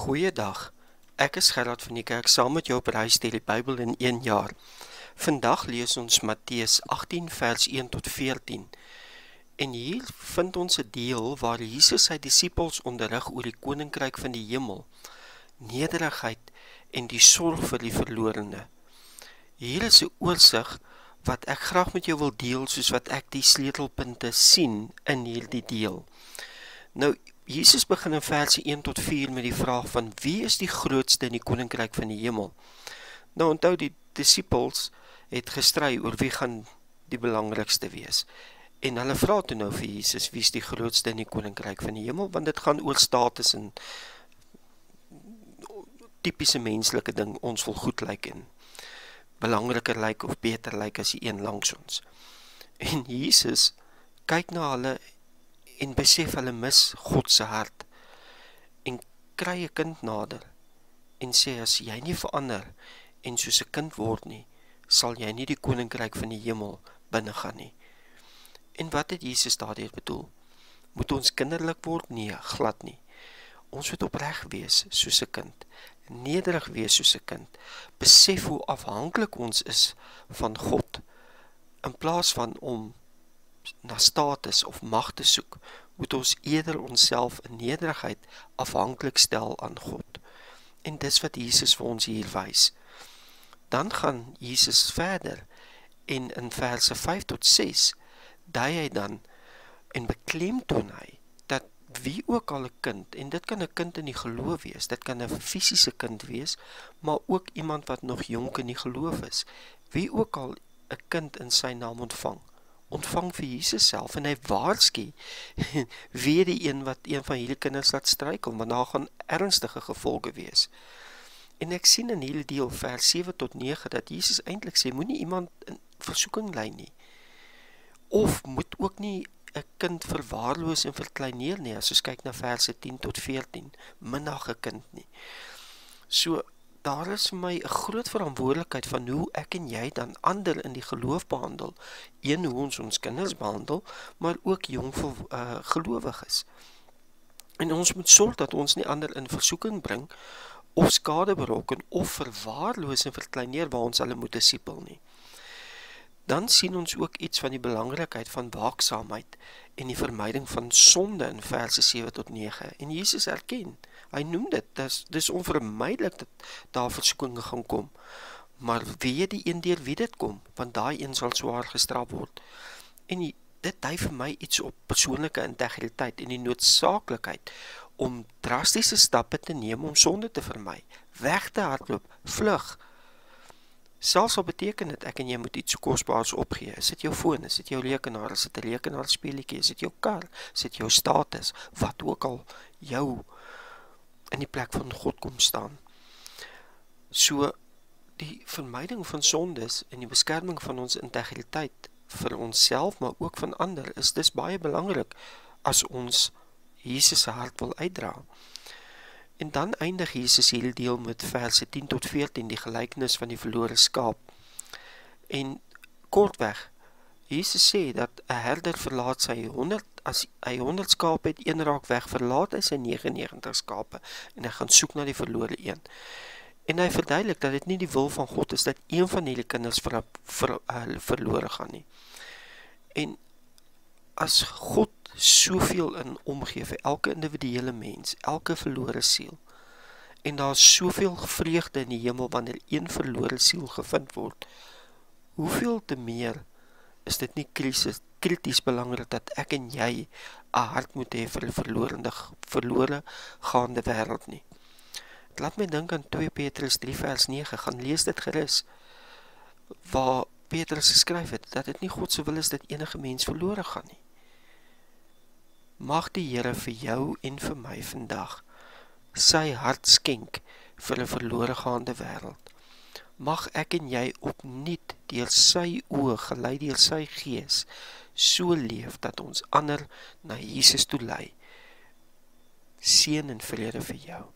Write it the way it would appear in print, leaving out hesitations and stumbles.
Goeiedag, ek is Gerard van die kerk saam met jou op reis deur die Bybel in 1 jaar. Vandag lees ons Matteus 18 vers 1 tot 14. En hier vind ons 'n deel waar Jesus sy disippels onderrig oor die koninkryk van die hemel, nederigheid en die sorg vir die verlorene. Hier is 'n oorsig wat ek graag met jou wil deel soos wat ek die sleutelpunte sien in hierdie deel. Nou, Jesus begin in verse 1 tot 4 met die vraag van wie is die grootste in die koninkryk van die hemel? Nou onthou, die disippels het gestry oor wie gaan die belangrikste wees. En hulle vra toe nou vir Jesus, wie is die grootste in die koninkryk van die hemel? Want dit gaan oor status en typiese menslike ding, ons wil goed lyk en belangriker lyk of beter lyk as die een langs ons. En Jesus kyk na hulle en besef hulle mis God se hart en kry 'n kind nader en sê as jy nie verander en soos 'n kind word nie, sal jy nie die koninkryk van die hemel binnegaan nie. En wat het Jesus daardeur bedoel? Moet ons kinderlik word? Nee, glad nie. Ons moet opreg wees soos 'n kind, nederig wees soos 'n kind, besef hoe afhanklik ons is van God, in plaas van om na status of mag te soek, moet ons eerder onsself in nederigheid afhanklik stel aan God. En dis wat Jesus vir ons hier wys. Dan gaan Jesus verder en in verse 5 tot 6 dui hy dan en beklemtoon hy dat wie ook al 'n kind, en dit kan 'n kind in die geloof wees, dit kan 'n fisiese kind wees, maar ook iemand wat nog jonk in die geloof is, wie ook al 'n kind in sy naam ontvang vir Jesus self, en hy waarsku weer die een wat een van hierdie kinders laat struikel, want daar gaan ernstige gevolge wees. En ek sien in hierdie deel vers 7 tot 9 dat Jesus eintlik sê, moenie iemand in versoeking lei nie, of moet ook nie 'n kind verwaarloos en verkleineer nie, as ons kyk na verse 10 tot 14, minag 'n kind nie. So, daar is vir my 'n groot verantwoordelikheid van hoe ek en jy dan ander in die geloof behandel, hoe ons kinders behandel, maar ook jong gelowiges. En ons moet sorg dat ons nie ander in versoeking bring, of skade berokken, of verwaarloos en verkleineer waar ons hulle moet disipel nie. Dan sien ons ook iets van die belangrikheid van waaksaamheid en die vermyding van sonde in verse 7 tot 9. En Jesus erken, hy noem dit, dis onvermydelik dat daar versoekinge gaan kom. Maar weet die een deur wie dit kom, want daai een sal swaar gestraf word. En dit dui vir my iets op persoonlike integriteit en die noodsaaklikheid om drastiese stappe te neem om sonde te vermy, weg te hardloop, vlug. Selfs al beteken dit ek en jy moet iets so kosbaars opgee. Is dit jou foon, is dit jou rekenaar, is dit 'n rekenaarspeletjie, is dit jou kar, is dit jou status, wat ook al jou in die plek van God kom staan. So, die vermyding van sondes en die beskerming van ons integriteit vir onsself, maar ook van ander, is dis baie belangrik as ons Jesus se hart wil uitdra. En dan eindig Jesus hierdie deel met verse 10 tot 14, die gelykenis van die verlore skaap. En kortweg, Jesus sê dat 'n herder verlaat sy 100, as hy 100 skape het, een raak weg, verlaat hy sy 99 skape, en hy gaan soek na die verlore een. En hy verduidelik dat dit nie die wil van God is, dat een van hierdie kinders verlore gaan nie. En as God soveel in omgee vir elke individuele mens, elke verlore siel, en daar is soveel vreugde in die hemel wanneer een verlore siel gevind word, hoeveel te meer is dit nie krities belangrik dat ek en jy 'n hart moet hê vir 'n verlore gaande wêreld nie. Het laat my dink aan 2 Petrus 3 vers 9, gaan lees dit gerus, waar Petrus geskryf het, dat dit nie God se wil is dat enige mens verlore gaan nie. Mag die Here vir jou en vir my vandag sy hart skenk vir 'n verlore gaande wêreld. Mag ek en jy opnuut deur sy oë, gelei deur sy gees, so leef dat ons ander na Jesus toe lei. Seën en vrede vir jou.